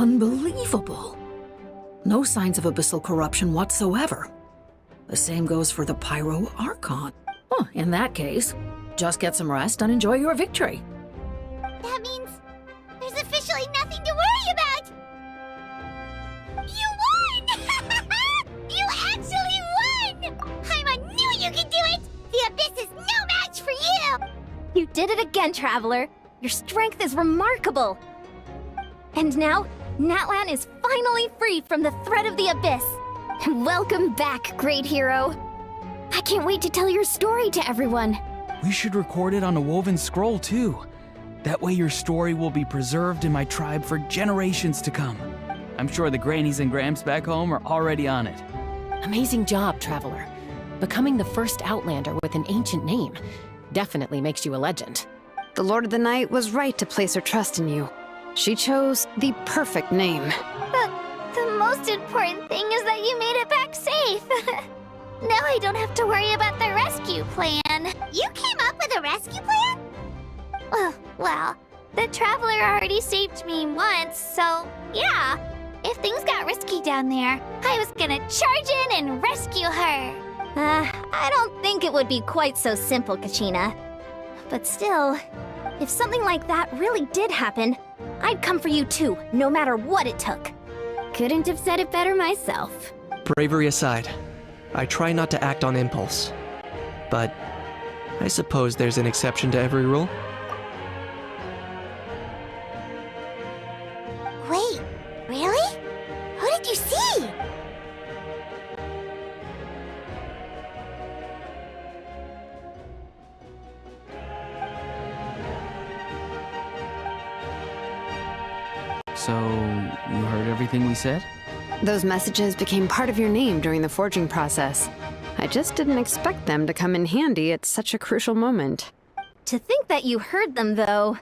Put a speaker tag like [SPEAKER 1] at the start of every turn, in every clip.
[SPEAKER 1] Unbelievable. No signs of abyssal corruption whatsoever. The same goes for the Pyro Archon. Oh, in that case, just get some rest and enjoy your victory.
[SPEAKER 2] That means there's officially nothing to worry about! You won! You actually won! I knew you could do it! The Abyss is no match for you!
[SPEAKER 3] You did it again, Traveler. Your strength is remarkable. And now, Natlan is finally free from the threat of the Abyss. Welcome back, great hero. I can't wait to tell your story to everyone.
[SPEAKER 4] We should record it on a woven scroll, too. That way your story will be preserved in my tribe for generations to come. I'm sure the grannies and gramps back home are already on it.
[SPEAKER 5] Amazing job, Traveler. Becoming the first Outlander with an ancient name definitely makes you a legend.
[SPEAKER 6] The Lord of the Night was right to place her trust in you. She chose the perfect name.
[SPEAKER 2] The most important thing is that you made it back safe. Now I don't have to worry about the rescue plan. You came up with a rescue plan? Well, the Traveler already saved me once, so yeah. If things got risky down there, I was gonna charge in and rescue her.
[SPEAKER 3] I don't think it would be quite so simple, Kachina. But still, if something like that really did happen, I'd come for you too, no matter what it took. Couldn't have said it better myself.
[SPEAKER 7] Bravery aside, I try not to act on impulse. But I suppose there's an exception to every rule.
[SPEAKER 2] Wait, really? Who did you see?
[SPEAKER 4] So, you heard everything we said?
[SPEAKER 6] Those messages became part of your name during the forging process. I just didn't expect them to come in handy at such a crucial moment.
[SPEAKER 3] To think that you heard them, though,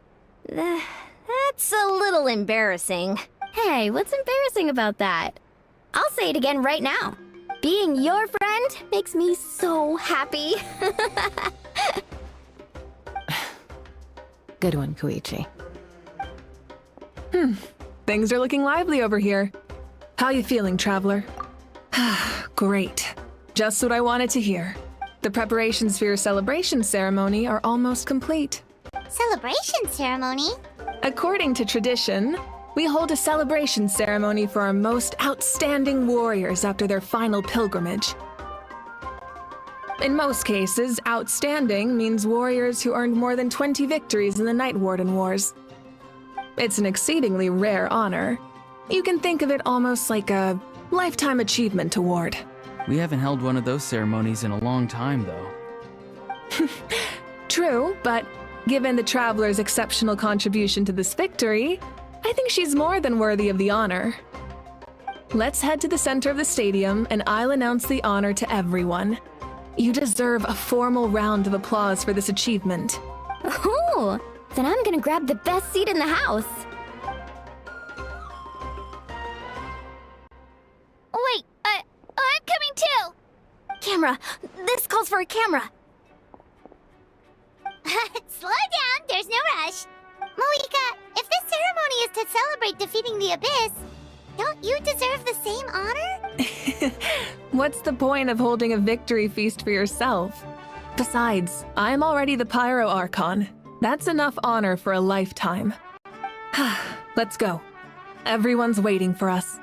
[SPEAKER 3] that's a little embarrassing. Hey, what's embarrassing about that? I'll say it again right now. Being your friend makes me so happy.
[SPEAKER 5] Good one, Koichi.
[SPEAKER 8] Things are looking lively over here. How you feeling, Traveler? Great. Just what I wanted to hear. The preparations for your celebration ceremony are almost complete.
[SPEAKER 2] Celebration ceremony?
[SPEAKER 8] According to tradition, we hold a celebration ceremony for our most outstanding warriors after their final pilgrimage. In most cases, outstanding means warriors who earned more than 20 victories in the Night Warden Wars. It's an exceedingly rare honor. You can think of it almost like a lifetime achievement award.
[SPEAKER 4] We haven't held one of those ceremonies in a long time, though.
[SPEAKER 8] True, but given the Traveler's exceptional contribution to this victory, I think she's more than worthy of the honor. Let's head to the center of the stadium and I'll announce the honor to everyone. You deserve a formal round of applause for this achievement.
[SPEAKER 3] Ooh, then I'm gonna grab the best seat in the house.
[SPEAKER 2] Wait, I'm coming too!
[SPEAKER 3] Camera! This calls for a camera!
[SPEAKER 2] Slow down, there's no rush. Mavuika, if this ceremony is to celebrate defeating the Abyss, don't you deserve the same honor?
[SPEAKER 8] What's the point of holding a victory feast for yourself? Besides, I'm already the Pyro Archon. That's enough honor for a lifetime. Let's go. Everyone's waiting for us.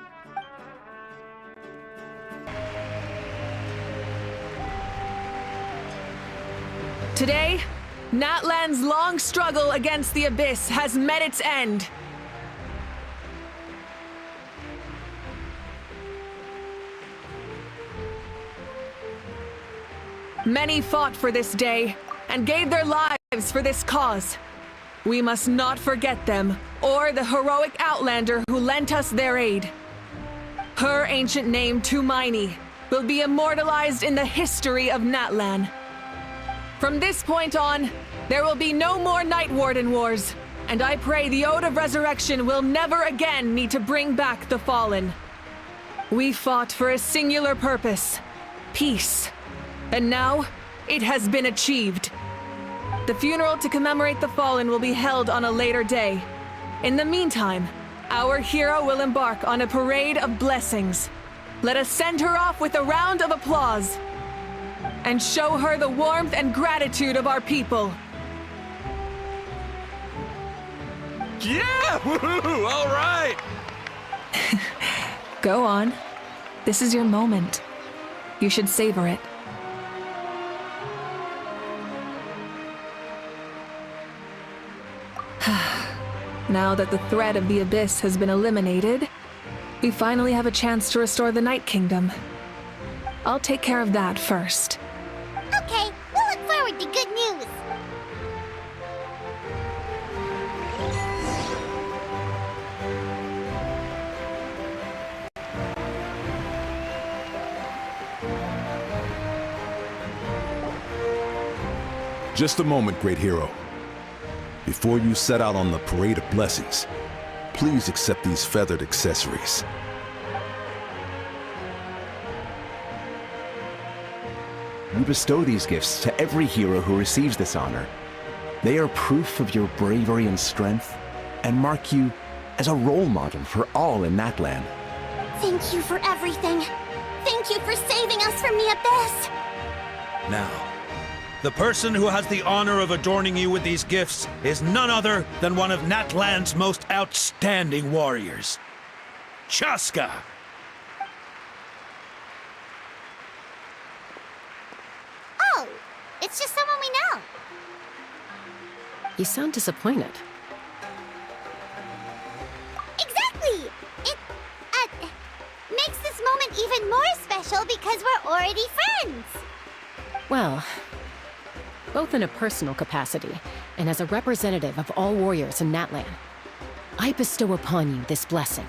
[SPEAKER 8] Today, Natlan's long struggle against the Abyss has met its end. Many fought for this day and gave their lives for this cause. We must not forget them or the heroic Outlander who lent us their aid. Her ancient name, Tumaini, will be immortalized in the history of Natlan. From this point on, there will be no more Night Warden Wars, and I pray the Ode of Resurrection will never again need to bring back the Fallen. We fought for a singular purpose, peace, and now it has been achieved. The funeral to commemorate the Fallen will be held on a later day. In the meantime, Our hero will embark on a parade of blessings. Let us send her off with a round of applause and show her the warmth and gratitude of our people.
[SPEAKER 9] Yeah! Woohoo! All right!
[SPEAKER 8] Go on. This is your moment. You should savor it. Now that the threat of the Abyss has been eliminated, we finally have a chance to restore the Night Kingdom. I'll take care of that first.
[SPEAKER 2] Okay, we'll look forward to good news.
[SPEAKER 10] Just a moment, great hero. Before you set out on the parade of blessings, please accept these feathered accessories.
[SPEAKER 11] We bestow these gifts to every hero who receives this honor. They are proof of your bravery and strength, and mark you as a role model for all in Natlan.
[SPEAKER 2] Thank you for everything. Thank you for saving us from the Abyss.
[SPEAKER 9] Now, the person who has the honor of adorning you with these gifts is none other than one of Natlan's most outstanding warriors, Chaska.
[SPEAKER 2] Oh, it's just someone we know.
[SPEAKER 5] You sound disappointed.
[SPEAKER 2] Exactly! It, makes this moment even more special because we're already friends.
[SPEAKER 5] Well, both in a personal capacity and as a representative of all warriors in Natlan, I bestow upon you this blessing.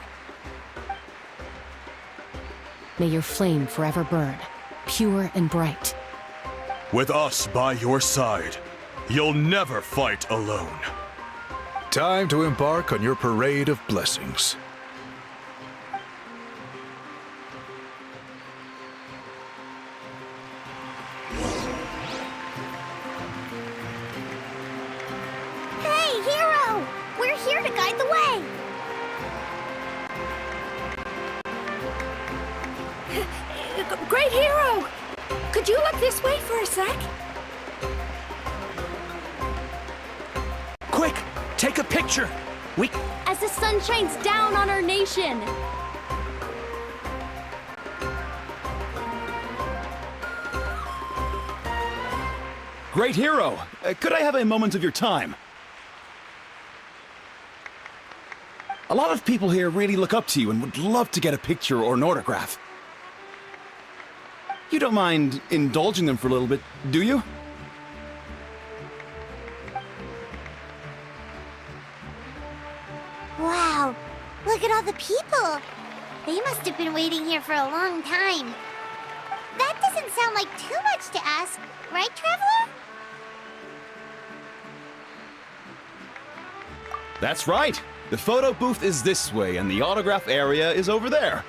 [SPEAKER 5] May your flame forever burn, pure and bright.
[SPEAKER 10] With us by your side, you'll never fight alone.
[SPEAKER 12] Time to embark on your parade of blessings.
[SPEAKER 2] Hey, hero! We're here to guide the way.
[SPEAKER 1] Great hero! Could you look this way for a sec?
[SPEAKER 9] Quick, take a picture.
[SPEAKER 3] As the sun shines down on our nation.
[SPEAKER 13] Great hero! Could I have a moment of your time? A lot of people here really look up to you and would love to get a picture or an autograph. You don't mind indulging them for a little bit, do you?
[SPEAKER 2] Wow, look at all the people. They must have been waiting here for a long time. That doesn't sound like too much to ask, right, Traveler?
[SPEAKER 13] That's right! The photo booth is this way and the autograph area is over there.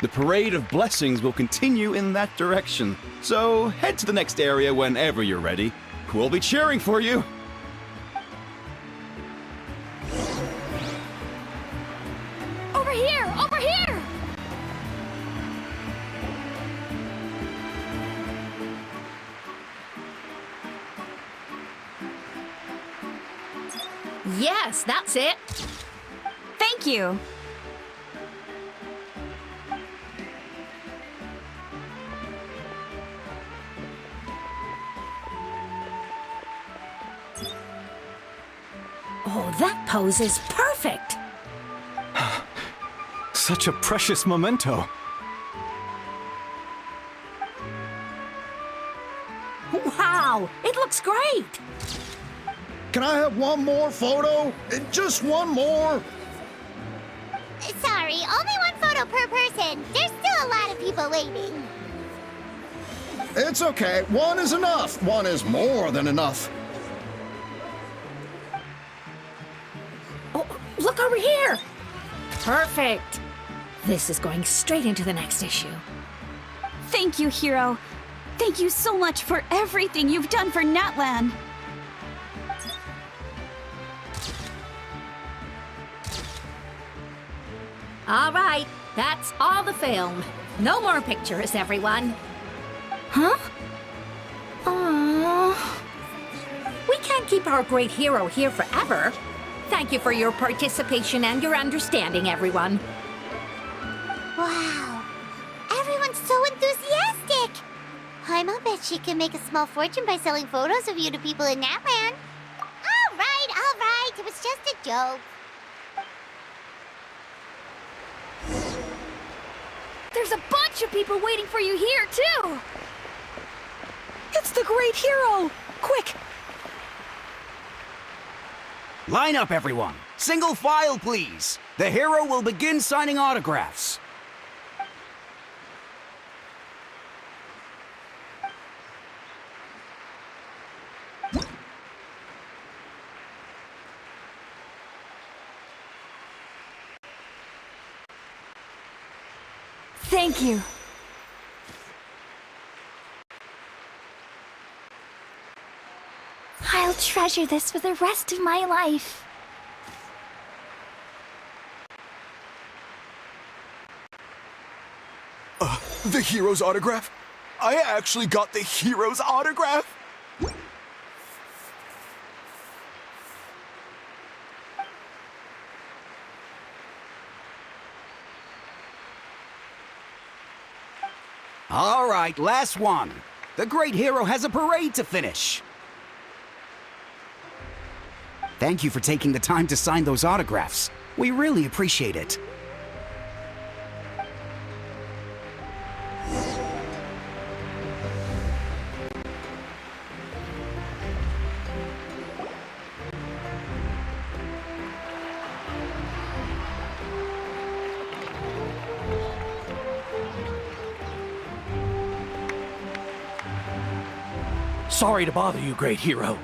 [SPEAKER 13] The parade of blessings will continue in that direction, so head to the next area whenever you're ready. We'll be cheering for you!
[SPEAKER 3] Over here! Over here!
[SPEAKER 1] Yes, that's it.
[SPEAKER 3] Thank you.
[SPEAKER 1] Oh, that pose is perfect.
[SPEAKER 12] Such a precious memento.
[SPEAKER 1] Wow, it looks great.
[SPEAKER 14] Can I have one more photo? Just one more.
[SPEAKER 2] Sorry, only one photo per person. There's still a lot of people waiting.
[SPEAKER 14] It's okay. One is enough. One is more than enough.
[SPEAKER 1] Oh, look over here. Perfect. This is going straight into the next issue.
[SPEAKER 3] Thank you, hero. Thank you so much for everything you've done for Natlan.
[SPEAKER 15] All right, that's all the film. No more pictures, everyone.
[SPEAKER 1] Huh?
[SPEAKER 15] We can't keep our great hero here forever. Thank you for your participation and your understanding, everyone.
[SPEAKER 2] Wow. Everyone's so enthusiastic. I'll bet she can make a small fortune by selling photos of you to people in Natland. All right. It was just a joke.
[SPEAKER 3] There's a bunch of people waiting for you here, too!
[SPEAKER 8] It's the great hero! Quick!
[SPEAKER 16] Line up, everyone. Single file, please. The hero will begin signing autographs.
[SPEAKER 3] Thank you. I'll treasure this for the rest of my life.
[SPEAKER 17] The hero's autograph? I actually got the hero's autograph?
[SPEAKER 16] All right, last one. The great hero has a parade to finish. Thank you for taking the time to sign those autographs. We really appreciate it.
[SPEAKER 18] Sorry to bother you, great hero.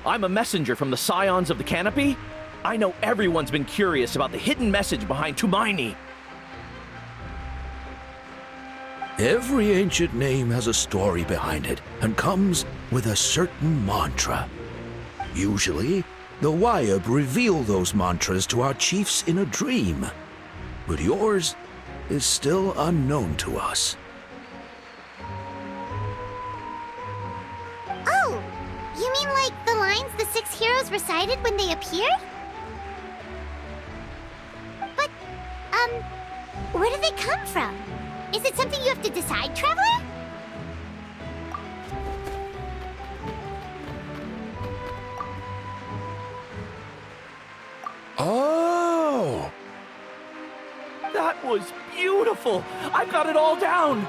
[SPEAKER 18] I'm a messenger from the Scions of the Canopy. I know everyone's been curious about the hidden message behind Tumaini.
[SPEAKER 9] Every ancient name has a story behind it and comes with a certain mantra. Usually, the Wayab reveal those mantras to our chiefs in a dream. But yours is still unknown to us.
[SPEAKER 2] Oh, you mean like the lines the 6 heroes recited when they appeared? But, where do they come from? Is it something you have to decide, Traveler?
[SPEAKER 18] Oh! That was beautiful! I've got it all down!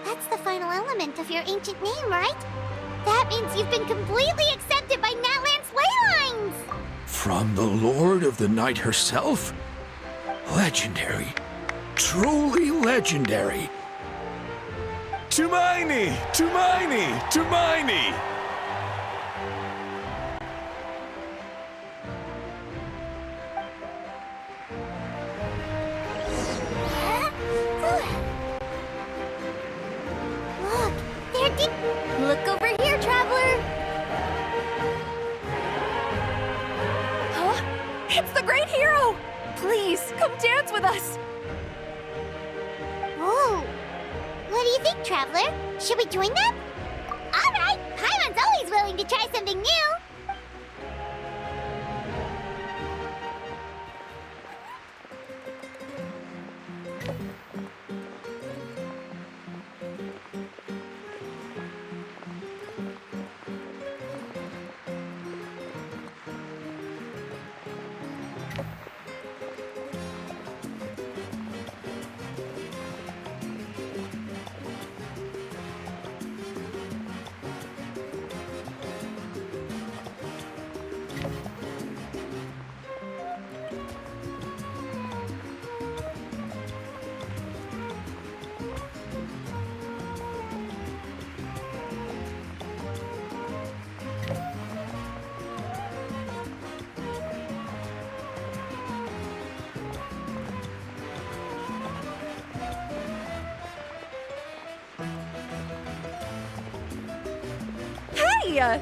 [SPEAKER 2] That's the final element of your ancient name, right? That means you've been completely accepted by Natland's ley lines!
[SPEAKER 9] From the Lord of the Night herself? Legendary. Truly legendary.
[SPEAKER 17] Tumaini! Tumaini! Tumaini!
[SPEAKER 2] Look, they're deep.
[SPEAKER 3] Look over here, Traveler! Huh? It's the great hero! Please, come dance with us!
[SPEAKER 2] Oh, what do you think, Traveler? Should we join them? All right, Paimon's always willing to try something new.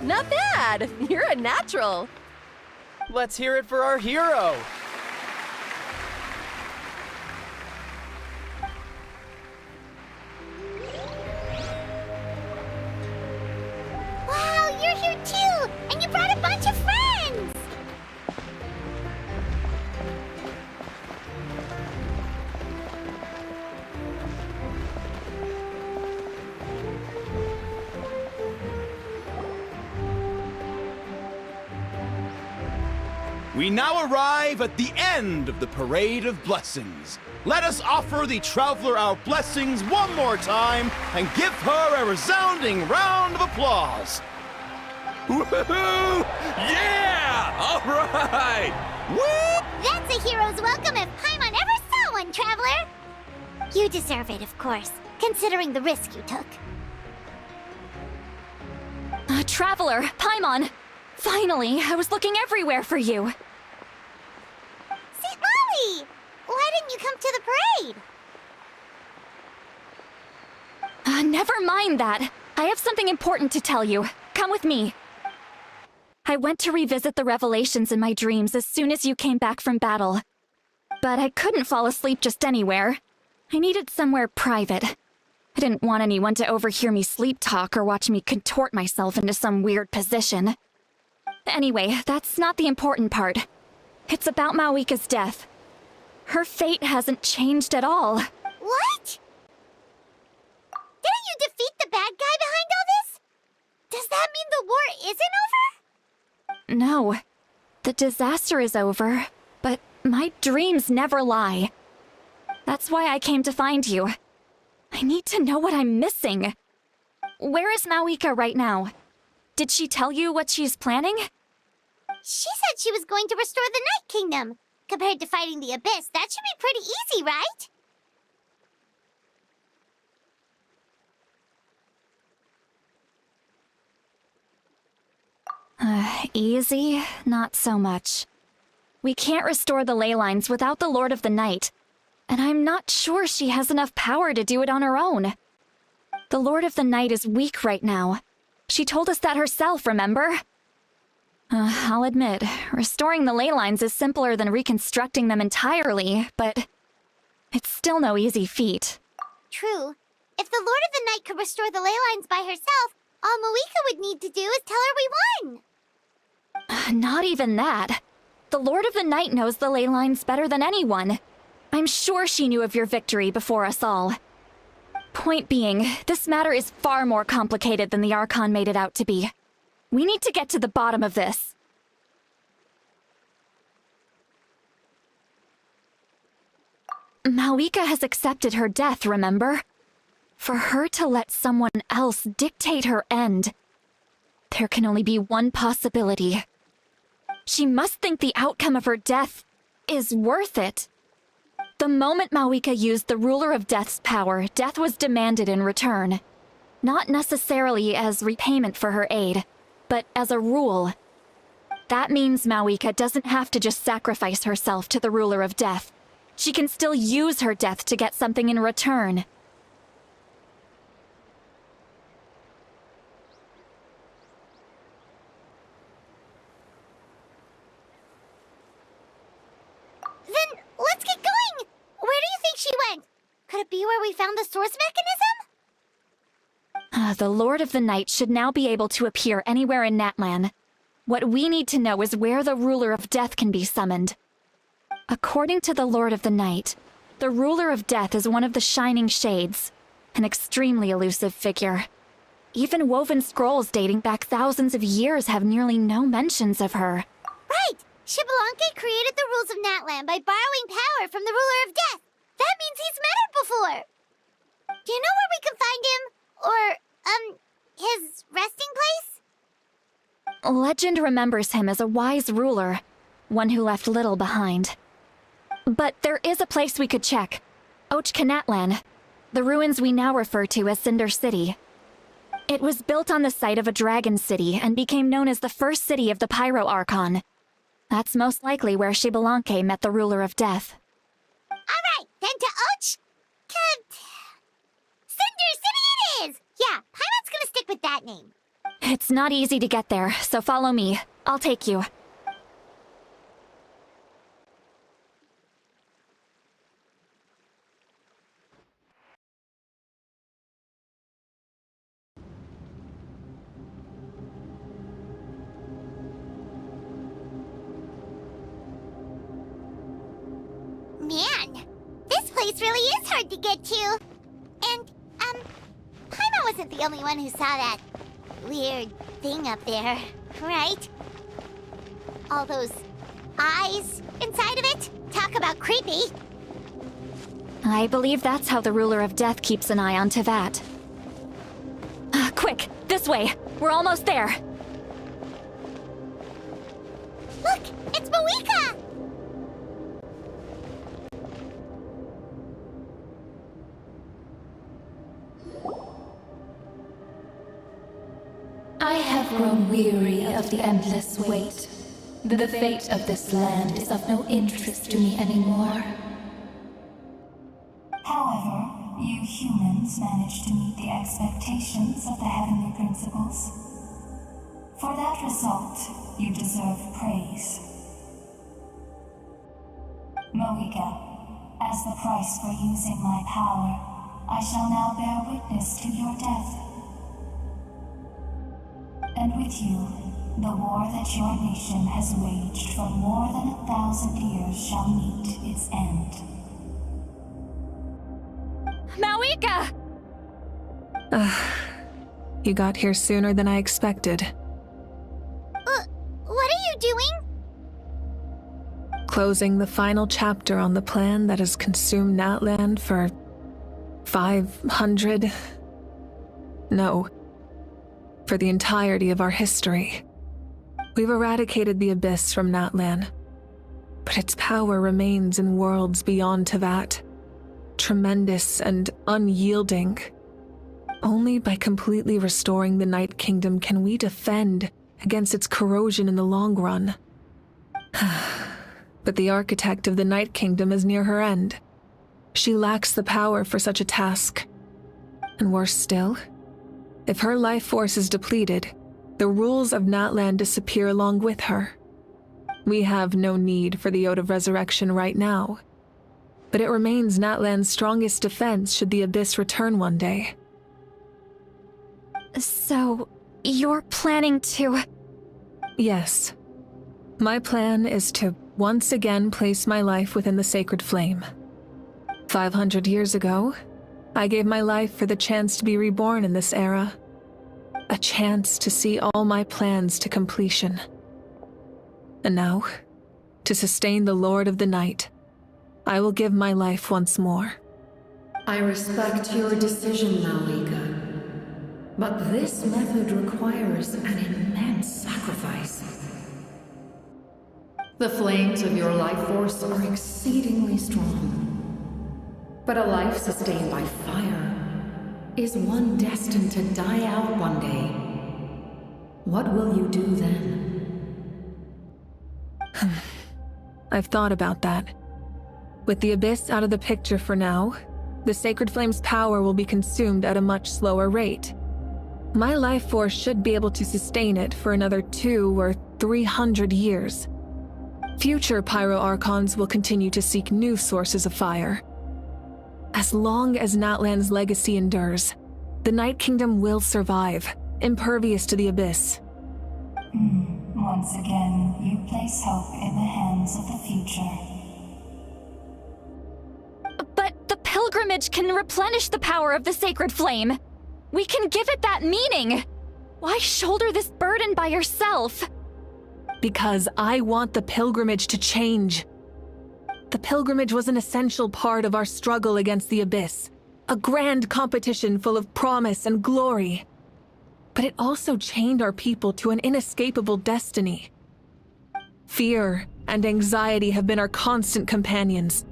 [SPEAKER 5] Not bad. You're a natural.
[SPEAKER 18] Let's hear it for our hero.
[SPEAKER 13] We now arrive at the end of the Parade of Blessings. Let us offer the Traveler our blessings one more time and give her a resounding round of applause.
[SPEAKER 16] Woohoo! Yeah! All right!
[SPEAKER 2] Woo! That's a hero's welcome if Paimon ever saw one, Traveler! You deserve it, of course, considering the risk you took.
[SPEAKER 3] Traveler, Paimon! Finally, I was looking everywhere for you.
[SPEAKER 2] St. Molly! Why didn't you come to the parade?
[SPEAKER 3] Never mind that. I have something important to tell you. Come with me. I went to revisit the revelations in my dreams as soon as you came back from battle. But I couldn't fall asleep just anywhere. I needed somewhere private. I didn't want anyone to overhear me sleep talk or watch me contort myself into some weird position. Anyway, that's not the important part. It's about Mavika's death. Her fate hasn't changed at all.
[SPEAKER 2] What? Didn't you defeat the bad guy behind all this? Does that mean the war isn't over?
[SPEAKER 3] No. The disaster is over, but my dreams never lie. That's why I came to find you. I need to know what I'm missing. Where is Mavuika right now? Did she tell you what she's planning?
[SPEAKER 2] She said she was going to restore the Night Kingdom. Compared to fighting the Abyss, that should be pretty easy, right?
[SPEAKER 3] Easy? Not so much. We can't restore the ley lines without the Lord of the Night, and I'm not sure she has enough power to do it on her own. The Lord of the Night is weak right now. She told us that herself, remember? I'll admit, restoring the ley lines is simpler than reconstructing them entirely, but it's still no easy feat.
[SPEAKER 2] True. If the Lord of the Night could restore the ley lines by herself, all Mavuika would need to do is tell her we won.
[SPEAKER 3] Not even that. The Lord of the Night knows the ley lines better than anyone. I'm sure she knew of your victory before us all. Point being, this matter is far more complicated than the Archon made it out to be. We need to get to the bottom of this. Mavuika has accepted her death, remember? For her to let someone else dictate her end, there can only be one possibility. She must think the outcome of her death is worth it. The moment Mavuika used the Ruler of Death's power, death was demanded in return. Not necessarily as repayment for her aid, but as a rule. That means Mavuika doesn't have to just sacrifice herself to the Ruler of Death. She can still use her death to get something in return.
[SPEAKER 2] Then let's get going! Where do you think she went? Could it be where we found the source mechanism?
[SPEAKER 3] The Lord of the Night should now be able to appear anywhere in Natlan. What we need to know is where the Ruler of Death can be summoned. According to the Lord of the Night, the Ruler of Death is one of the Shining Shades, an extremely elusive figure. Even woven scrolls dating back thousands of years have nearly no mentions of her.
[SPEAKER 2] Right! Xbalanque created the rules of Natlan by borrowing power from the Ruler of Death. That means he's met her before. Do you know where we can find him? Or, his resting place?
[SPEAKER 3] Legend remembers him as a wise ruler, one who left little behind. But there is a place we could check. Natlan, the ruins we now refer to as Cinder City. It was built on the site of a dragon city and became known as the first city of the Pyro Archon. That's most likely where Xbalanque met the Ruler of Death.
[SPEAKER 2] Alright, then to Cinder City it is! Yeah, Paimon's gonna stick with that name.
[SPEAKER 3] It's not easy to get there, so follow me. I'll take you.
[SPEAKER 2] Man, this place really is hard to get to. And, Paimon wasn't the only one who saw that weird thing up there, right? All those eyes inside of it. Talk about creepy.
[SPEAKER 3] I believe that's how the ruler of death keeps an eye on Tevat. Quick, this way. We're almost there.
[SPEAKER 2] Look, it's Mavuika!
[SPEAKER 19] I have grown weary of the endless wait. The fate of this land is of no interest to me anymore.
[SPEAKER 20] However, you humans managed to meet the expectations of the heavenly principles. For that result, you deserve praise. Mavuika, as the price for using my power, I shall now bear witness to your death. And with you, the war that your nation has waged for more than 1,000 years shall meet its end.
[SPEAKER 3] Mavuika!
[SPEAKER 8] You got here sooner than I expected.
[SPEAKER 2] What are you doing?
[SPEAKER 8] Closing the final chapter on the plan that has consumed Natlan for 500... No. For the entirety of our history. We've eradicated the Abyss from Natlan, but its power remains in worlds beyond Tevat. Tremendous and unyielding. Only by completely restoring the Night Kingdom can we defend against its corrosion in the long run. But the architect of the Night Kingdom is near her end. She lacks the power for such a task. And worse still, if her life force is depleted, the rules of Natlan disappear along with her. We have no need for the Ode of Resurrection right now, but it remains Natlan's strongest defense should the Abyss return one day.
[SPEAKER 3] So, you're planning to...
[SPEAKER 8] Yes. My plan is to once again place my life within the sacred flame. 500 years ago, I gave my life for the chance to be reborn in this era. A chance to see all my plans to completion. And now, to sustain the Lord of the Night, I will give my life once more.
[SPEAKER 1] I respect your decision, Mavuika. But this method requires an immense sacrifice. The flames of your life force are exceedingly strong. But a life sustained by fire is one destined to die out one day. What will you do then?
[SPEAKER 8] I've thought about that. With the Abyss out of the picture for now, the Sacred Flame's power will be consumed at a much slower rate. My life force should be able to sustain it for another 200 or 300 years. Future Pyro Archons will continue to seek new sources of fire. As long as Natlan's legacy endures, the Night Kingdom will survive, impervious to the Abyss.
[SPEAKER 20] Once again, you place hope in the hands of the future.
[SPEAKER 3] But the pilgrimage can replenish the power of the sacred flame. We can give it that meaning. Why shoulder this burden by yourself?
[SPEAKER 8] Because I want the pilgrimage to change. The pilgrimage was an essential part of our struggle against the Abyss, a grand competition full of promise and glory. But it also chained our people to an inescapable destiny. Fear and anxiety have been our constant companions.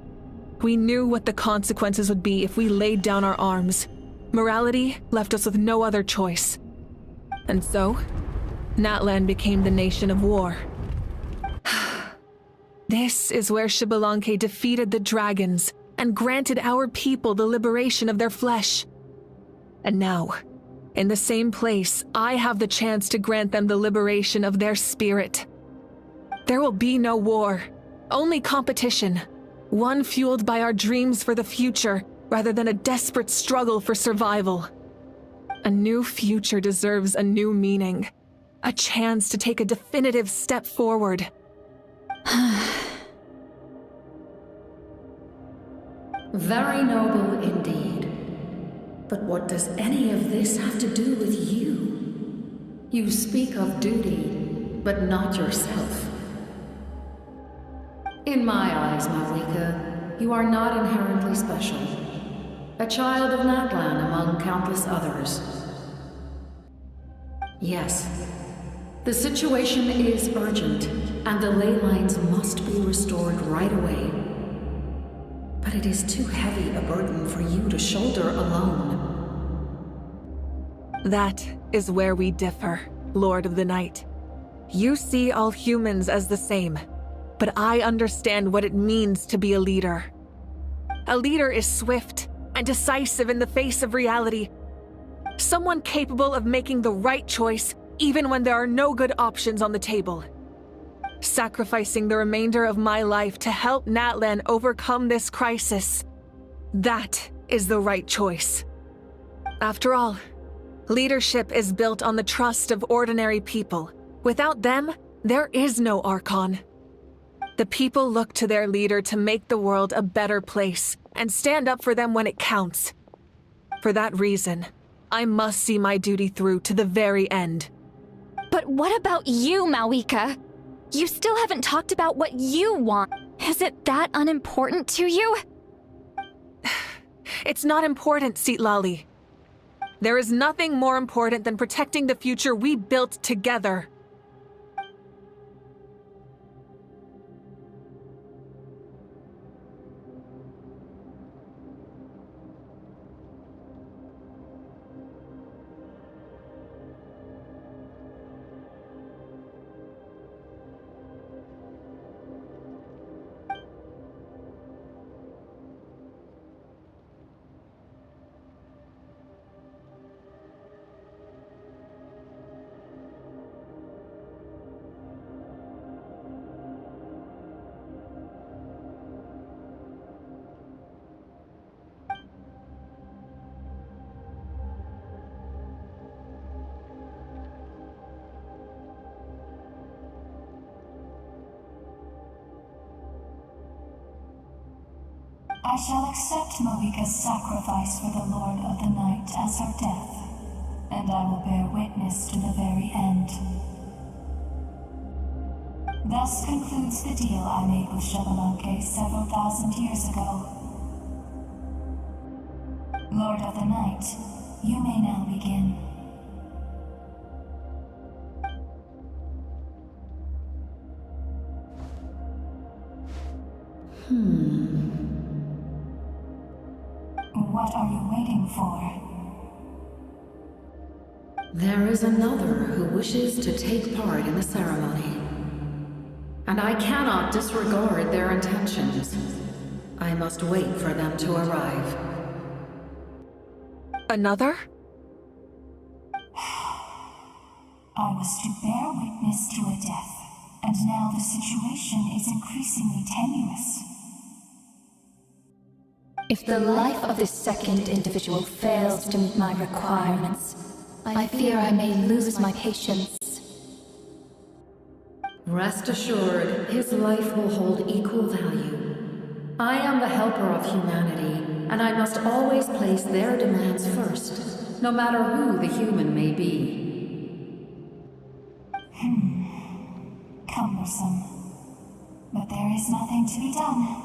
[SPEAKER 8] We knew what the consequences would be if we laid down our arms. Morality left us with no other choice. And so, Natlan became the nation of war. This is where Xbalanque defeated the dragons and granted our people the liberation of their flesh. And now, in the same place, I have the chance to grant them the liberation of their spirit. There will be no war, only competition, one fueled by our dreams for the future rather than a desperate struggle for survival. A new future deserves a new meaning, a chance to take a definitive step forward.
[SPEAKER 1] Very noble indeed. But what does any of this have to do with you? You speak of duty, but not yourself. In my eyes, Mavuika, you are not inherently special. A child of Natlan among countless others. Yes, the situation is urgent, and the ley lines must be restored right away. But it is too heavy a burden for you to shoulder alone.
[SPEAKER 8] That is where we differ, Lord of the Night. You see all humans as the same, but I understand what it means to be a leader. A leader is swift and decisive in the face of reality. Someone capable of making the right choice even when there are no good options on the table. Sacrificing the remainder of my life to help Natlan overcome this crisis. That is the right choice. After all, leadership is built on the trust of ordinary people. Without them, there is no Archon. The people look to their leader to make the world a better place and stand up for them when it counts. For that reason, I must see my duty through to the very end.
[SPEAKER 3] But what about you, Mavuika? You still haven't talked about what you want. Is it that unimportant to you?
[SPEAKER 8] It's not important, Citlali. There is nothing more important than protecting the future we built together.
[SPEAKER 20] I shall accept Mavuika's sacrifice for the Lord of the Night as her death, and I will bear witness to the very end. Thus concludes the deal I made with Xbalanque several thousand years ago. Lord of the Night, you may now begin. What are you waiting for?
[SPEAKER 1] There is another who wishes to take part in the ceremony. And I cannot disregard their intentions. I must wait for them to arrive.
[SPEAKER 8] Another?
[SPEAKER 20] I was to bear witness to a death, and now the situation is increasingly tenuous.
[SPEAKER 19] If the life of this second individual fails to meet my requirements, I fear I may lose my patience.
[SPEAKER 1] Rest assured, his life will hold equal value. I am the helper of humanity, and I must always place their demands first, no matter who the human may be.
[SPEAKER 20] Cumbersome. But there is nothing to be done.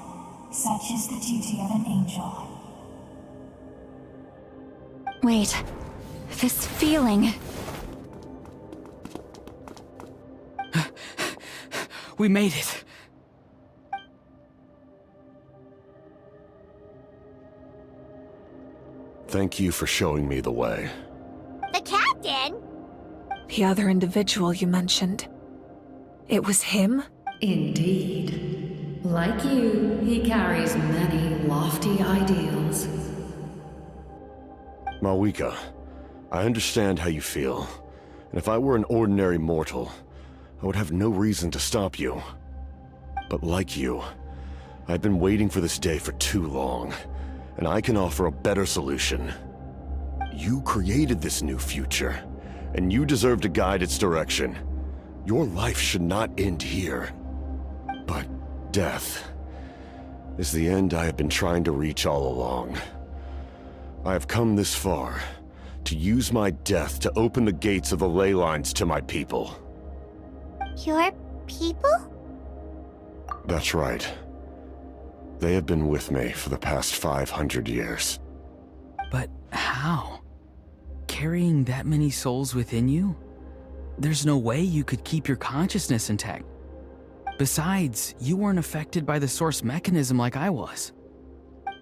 [SPEAKER 20] Such is the duty of an angel.
[SPEAKER 3] Wait, this feeling...
[SPEAKER 4] We made it.
[SPEAKER 10] Thank you for showing me the way.
[SPEAKER 2] The captain?
[SPEAKER 8] The other individual you mentioned. It was him?
[SPEAKER 1] Indeed. Like you, he carries many lofty ideals.
[SPEAKER 10] Mavuika, I understand how you feel. And if I were an ordinary mortal, I would have no reason to stop you. But like you, I've been waiting for this day for too long, and I can offer a better solution. You created this new future, and you deserve to guide its direction. Your life should not end here. But death is the end I have been trying to reach all along. I have come this far to use my death to open the gates of the ley lines to my people.
[SPEAKER 2] Your people?
[SPEAKER 10] That's right. They have been with me for the past 500 years.
[SPEAKER 4] But how? Carrying that many souls within you? There's no way you could keep your consciousness intact. Besides, you weren't affected by the source mechanism like I was.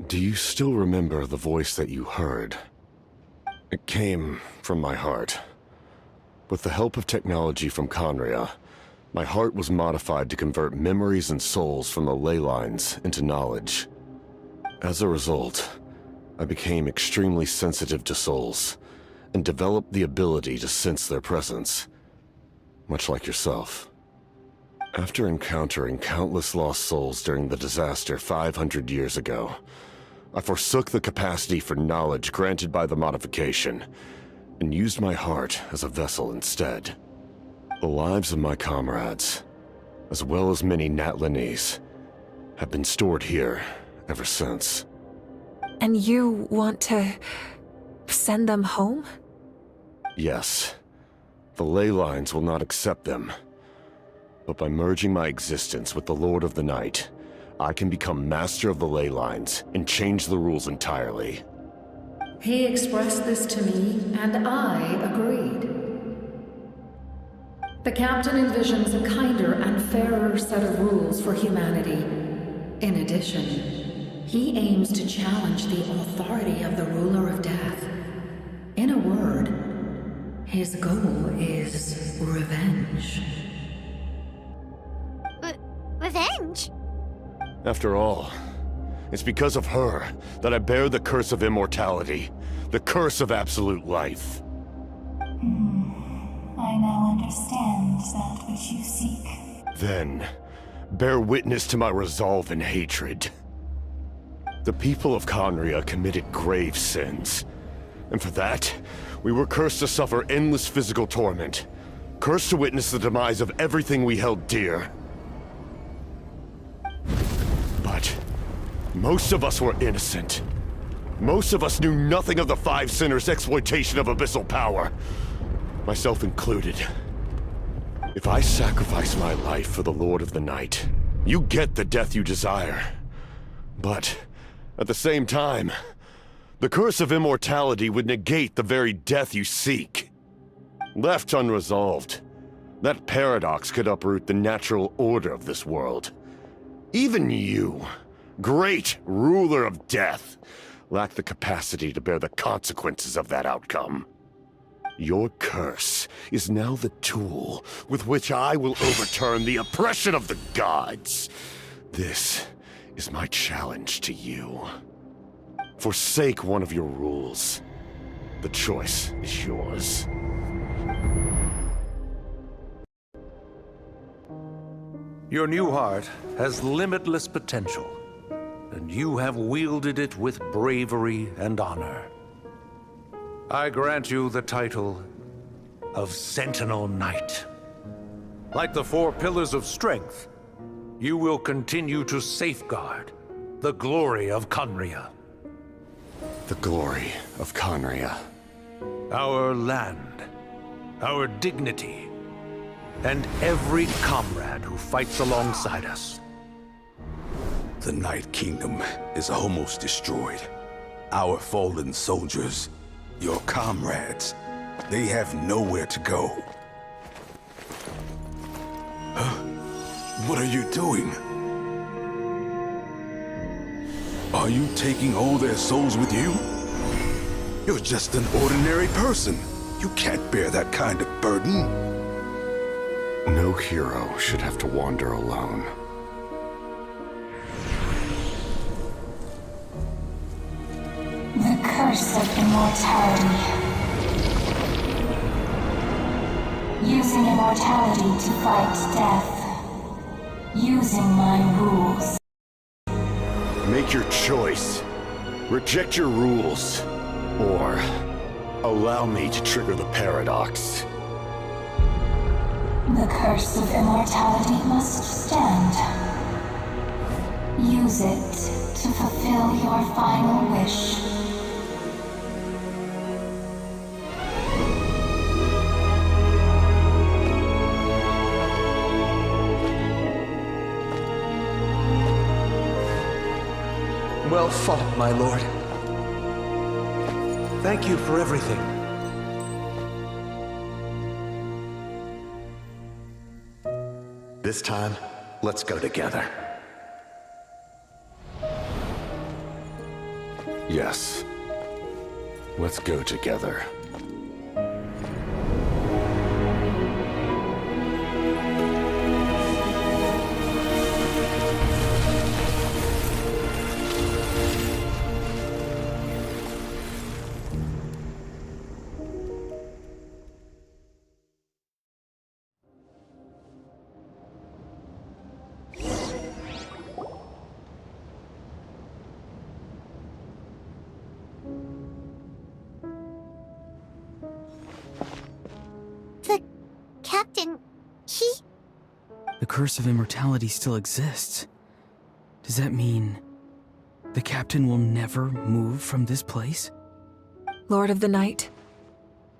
[SPEAKER 10] Do you still remember the voice that you heard? It came from my heart. With the help of technology from Conria, my heart was modified to convert memories and souls from the ley lines into knowledge. As a result, I became extremely sensitive to souls, and developed the ability to sense their presence, much like yourself. After encountering countless lost souls during the disaster 500 years ago, I forsook the capacity for knowledge granted by the modification, and used my heart as a vessel instead. The lives of my comrades, as well as many Natlanese, have been stored here ever since.
[SPEAKER 8] And you want to send them home?
[SPEAKER 10] Yes. The ley lines will not accept them. But by merging my existence with the Lord of the Night, I can become master of the ley lines and change the rules entirely.
[SPEAKER 1] He expressed this to me, and I agreed. The captain envisions a kinder and fairer set of rules for humanity. In addition, he aims to challenge the authority of the ruler of death. In a word, his goal is revenge.
[SPEAKER 2] Revenge?
[SPEAKER 10] After all, it's because of her that I bear the curse of immortality, the curse of absolute life.
[SPEAKER 20] I now understand that which you seek.
[SPEAKER 10] Then, bear witness to my resolve and hatred. The people of Conria committed grave sins, and for that, we were cursed to suffer endless physical torment, cursed to witness the demise of everything we held dear. But most of us were innocent. Most of us knew nothing of the Five Sinners' exploitation of abyssal power, myself included. If I sacrifice my life for the Lord of the Night, you get the death you desire. But at the same time, the curse of immortality would negate the very death you seek. Left unresolved, that paradox could uproot the natural order of this world. Even you, great ruler of death, lack the capacity to bear the consequences of that outcome. Your curse is now the tool with which I will overturn the oppression of the gods. This is my challenge to you. Forsake one of your rules. The choice is yours.
[SPEAKER 21] Your new heart has limitless potential, and you have wielded it with bravery and honor. I grant you the title of Sentinel Knight. Like the four pillars of strength, you will continue to safeguard the glory of Conria.
[SPEAKER 10] The glory of Conria.
[SPEAKER 21] Our land, our dignity, and every comrade who fights alongside us.
[SPEAKER 22] The Night Kingdom is almost destroyed. Our fallen soldiers, your comrades, they have nowhere to go. Huh? What are you doing? Are you taking all their souls with you? You're just an ordinary person. You can't bear that kind of burden.
[SPEAKER 10] No hero should have to wander alone.
[SPEAKER 20] The curse of immortality. Using immortality to fight death. Using my rules.
[SPEAKER 10] Make your choice. Reject your rules. Or allow me to trigger the paradox.
[SPEAKER 20] The curse of immortality must stand. Use it to fulfill your final wish.
[SPEAKER 6] Well fought, my lord. Thank you for everything.
[SPEAKER 11] This time, let's go together.
[SPEAKER 10] Yes. Let's go together.
[SPEAKER 2] Captain,
[SPEAKER 4] The curse of immortality still exists. Does that mean the captain will never move from this place?
[SPEAKER 8] Lord of the Night,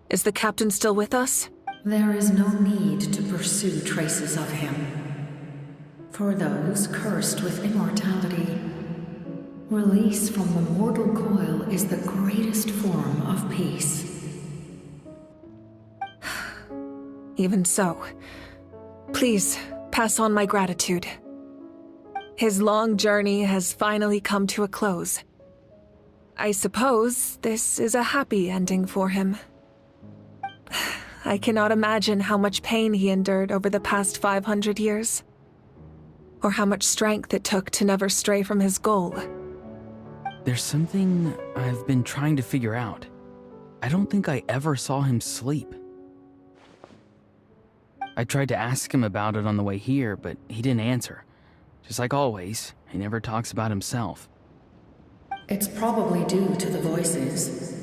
[SPEAKER 8] is the captain still with us?
[SPEAKER 1] There is no need to pursue traces of him. For those cursed with immortality, release from the mortal coil is the greatest form of peace.
[SPEAKER 8] Even so, please pass on my gratitude. His long journey has finally come to a close. I suppose this is a happy ending for him. I cannot imagine how much pain he endured over the past 500 years, or how much strength it took to never stray from his goal.
[SPEAKER 4] There's something I've been trying to figure out. I don't think I ever saw him sleep. I tried to ask him about it on the way here, but he didn't answer. Just like always, he never talks about himself.
[SPEAKER 1] It's probably due to the voices.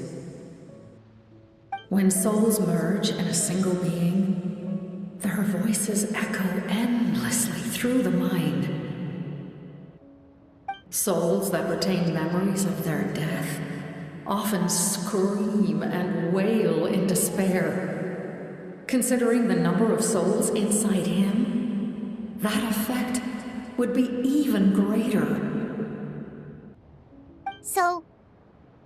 [SPEAKER 1] When souls merge in a single being, their voices echo endlessly through the mind. Souls that retain memories of their death often scream and wail in despair. Considering the number of souls inside him, that effect would be even greater.
[SPEAKER 2] So,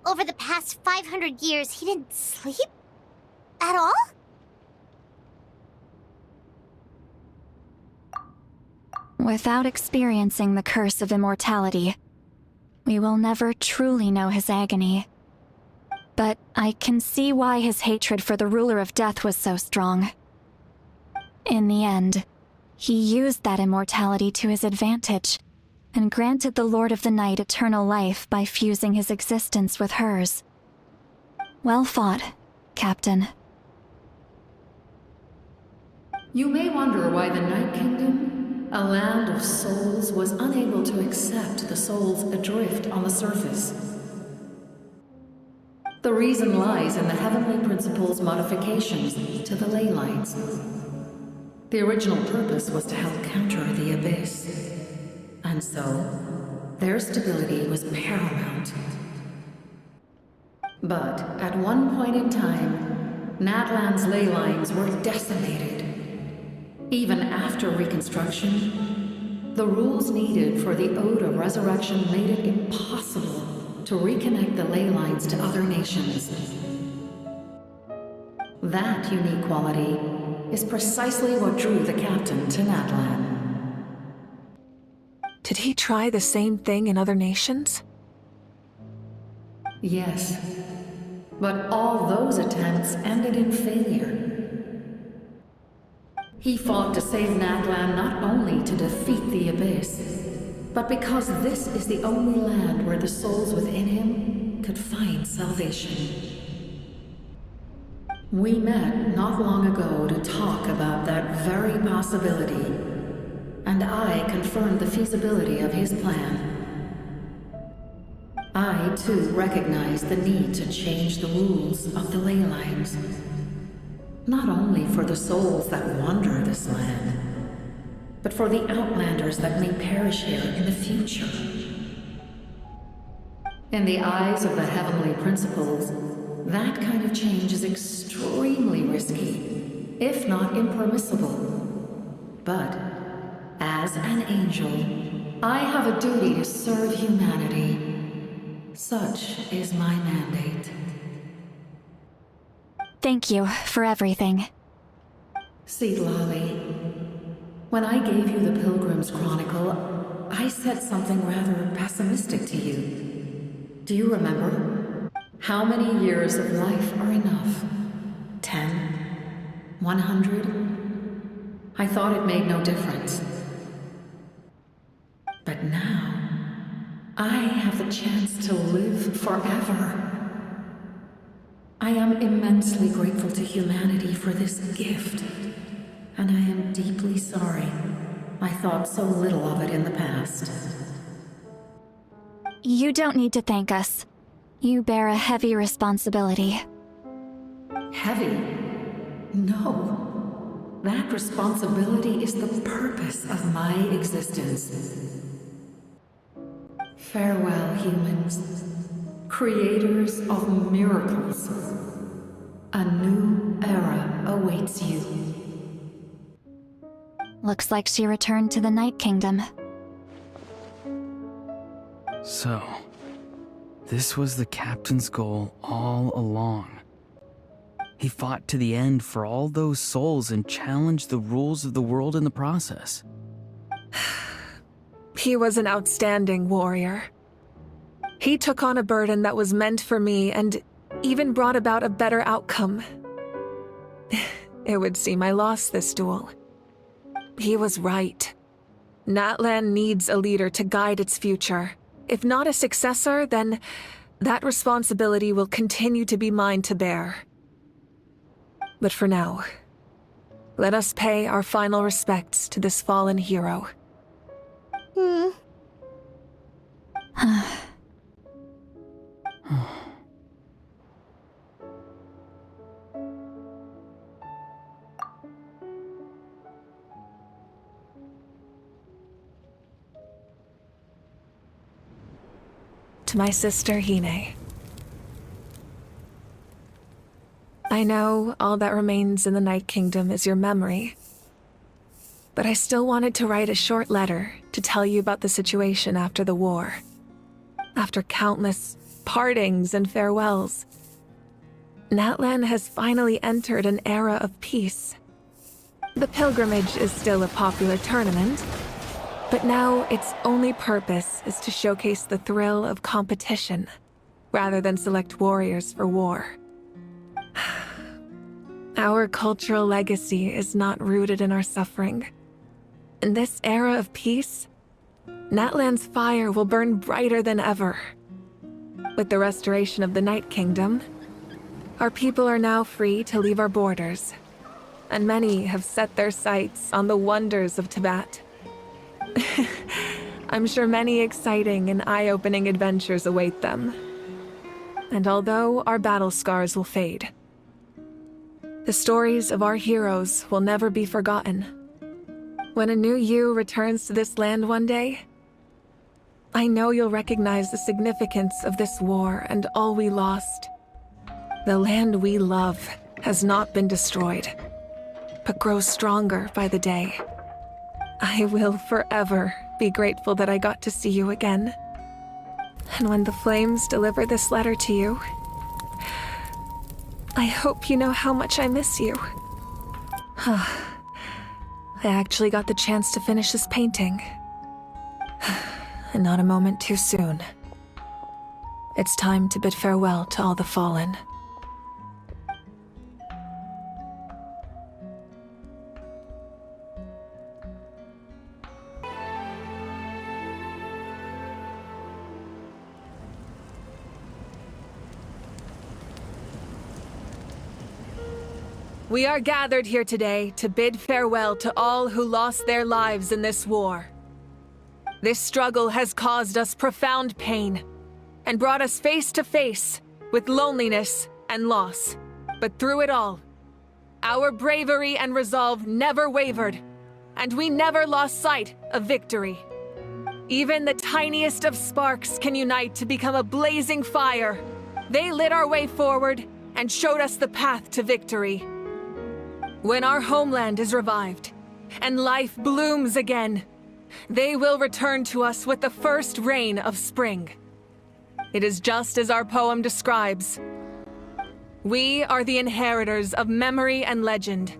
[SPEAKER 2] over the past 500 years, he didn't sleep? At all?
[SPEAKER 3] Without experiencing the curse of immortality, we will never truly know his agony. But I can see why his hatred for the ruler of death was so strong. In the end, he used that immortality to his advantage, and granted the Lord of the Night eternal life by fusing his existence with hers. Well fought, Captain.
[SPEAKER 1] You may wonder why the Night Kingdom, a land of souls, was unable to accept the souls adrift on the surface. The reason lies in the Heavenly Principle's modifications to the ley lines. The original purpose was to help counter the Abyss, and so their stability was paramount. But at one point in time, Natlan's ley lines were decimated. Even after reconstruction, the rules needed for the Ode of Resurrection made it impossible to reconnect the ley lines to other nations. That unique quality is precisely what drew the captain to Natlan.
[SPEAKER 8] Did he try the same thing in other nations?
[SPEAKER 1] Yes, but all those attempts ended in failure. He fought to save Natlan not only to defeat the Abyss, but because this is the only land where the souls within him could find salvation. We met not long ago to talk about that very possibility, and I confirmed the feasibility of his plan. I, too, recognized the need to change the rules of the ley lines, not only for the souls that wander this land, but for the outlanders that may perish here in the future. In the eyes of the Heavenly Principles, that kind of change is extremely risky, if not impermissible. But, as an angel, I have a duty to serve humanity, Such is my mandate.
[SPEAKER 3] Thank you for everything.
[SPEAKER 1] See, Lolly, when I gave you the Pilgrim's Chronicle, I said something rather pessimistic to you. Do you remember? How many years of life are enough? 10? 100? I thought it made no difference. But now, I have the chance to live forever. I am immensely grateful to humanity for this gift, and I am deeply sorry I thought so little of it in the past.
[SPEAKER 3] You don't need to thank us. You bear a heavy responsibility.
[SPEAKER 1] Heavy? No. That responsibility is the purpose of my existence. Farewell, humans. Creators of miracles. A new era awaits you.
[SPEAKER 3] Looks like she returned to the Night Kingdom.
[SPEAKER 4] So, this was the captain's goal all along. He fought to the end for all those souls and challenged the rules of the world in the process.
[SPEAKER 8] He was an outstanding warrior. He took on a burden that was meant for me and even brought about a better outcome. It would seem I lost this duel. He was right. Natlan needs a leader to guide its future. If not a successor, then that responsibility will continue to be mine to bear. But for now, let us pay our final respects to this fallen hero. To my sister Hine. I know all that remains in the Night Kingdom is your memory, but I still wanted to write a short letter to tell you about the situation after the war. After countless partings and farewells, Natlan has finally entered an era of peace. The pilgrimage is still a popular tournament, but now its only purpose is to showcase the thrill of competition, rather than select warriors for war. Our cultural legacy is not rooted in our suffering. In this era of peace, Natlan's fire will burn brighter than ever. With the restoration of the Night Kingdom, our people are now free to leave our borders, and many have set their sights on the wonders of Tibet. I'm sure many exciting and eye-opening adventures await them. And although our battle scars will fade, the stories of our heroes will never be forgotten. When a new you returns to this land one day, I know you'll recognize the significance of this war and all we lost. The land we love has not been destroyed, but grows stronger by the day. I will forever be grateful that I got to see you again. And when the flames deliver this letter to you, I hope you know how much I miss you. I actually got the chance to finish this painting. And not a moment too soon. It's time to bid farewell to all the fallen. We are gathered here today to bid farewell to all who lost their lives in this war. This struggle has caused us profound pain and brought us face to face with loneliness and loss. But through it all, our bravery and resolve never wavered, and we never lost sight of victory. Even the tiniest of sparks can unite to become a blazing fire. They lit our way forward and showed us the path to victory. When our homeland is revived and life blooms again, they will return to us with the first rain of spring. It is just as our poem describes. We are the inheritors of memory and legend.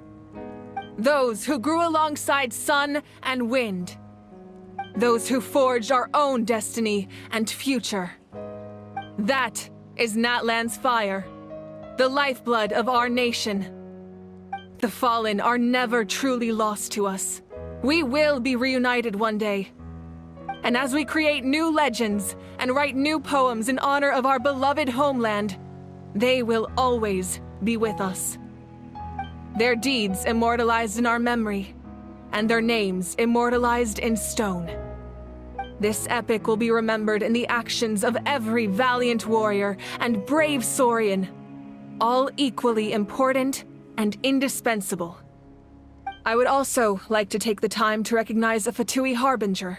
[SPEAKER 8] Those who grew alongside sun and wind. Those who forged our own destiny and future. That is Natlan's fire, the lifeblood of our nation. The fallen are never truly lost to us. We will be reunited one day. And as we create new legends and write new poems in honor of our beloved homeland, they will always be with us. Their deeds immortalized in our memory, and their names immortalized in stone. This epic will be remembered in the actions of every valiant warrior and brave Saurian, all equally important and indispensable. I would also like to take the time to recognize a Fatui Harbinger,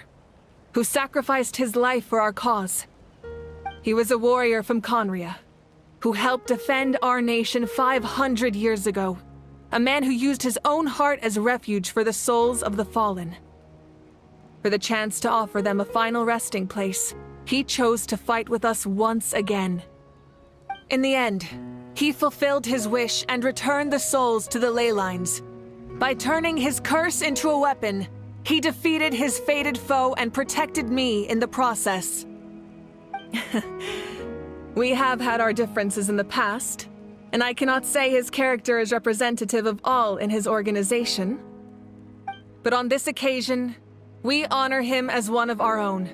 [SPEAKER 8] who sacrificed his life for our cause. He was a warrior from Conria, who helped defend our nation 500 years ago, a man who used his own heart as refuge for the souls of the fallen. For the chance to offer them a final resting place, he chose to fight with us once again. In the end, he fulfilled his wish and returned the souls to the ley lines. By turning his curse into a weapon, he defeated his fated foe and protected me in the process. We have had our differences in the past, and I cannot say his character is representative of all in his organization. But on this occasion, we honor him as one of our own.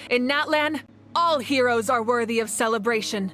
[SPEAKER 8] In Natlan, all heroes are worthy of celebration.